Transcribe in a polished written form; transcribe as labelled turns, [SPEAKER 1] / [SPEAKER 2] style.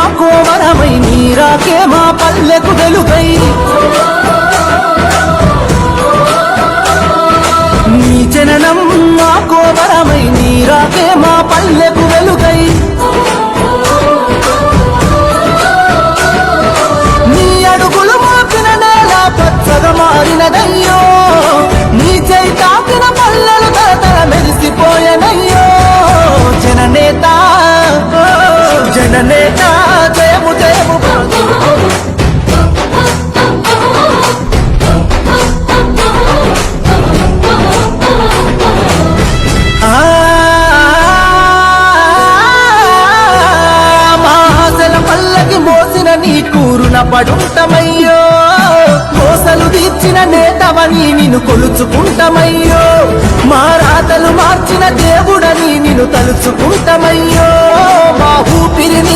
[SPEAKER 1] మాకో వరమై నీరాకే మా పల్లెకు వెలుగై నీ జననం మాకో వరమై నీరాకే మా పల్లెకు వెలుగై నీ అడుగులు మోపిన నేల పచ్చగా మారినదయ్యో నీ చేయి తాకిన పల్లెలు తరతర మెరిసిపోయనయ్యో జననేత జననేత జయము జయము మోసిన నీ కూరున పడుంటమయ్యో కోసలు తీర్చిన నేతవని నిన్ను కొలుచుకుంటమయ్యో మా రాతలు మార్చిన దేవుడని నిన్ను తలుచుకుంటమయ్యో మా ఊపిరిని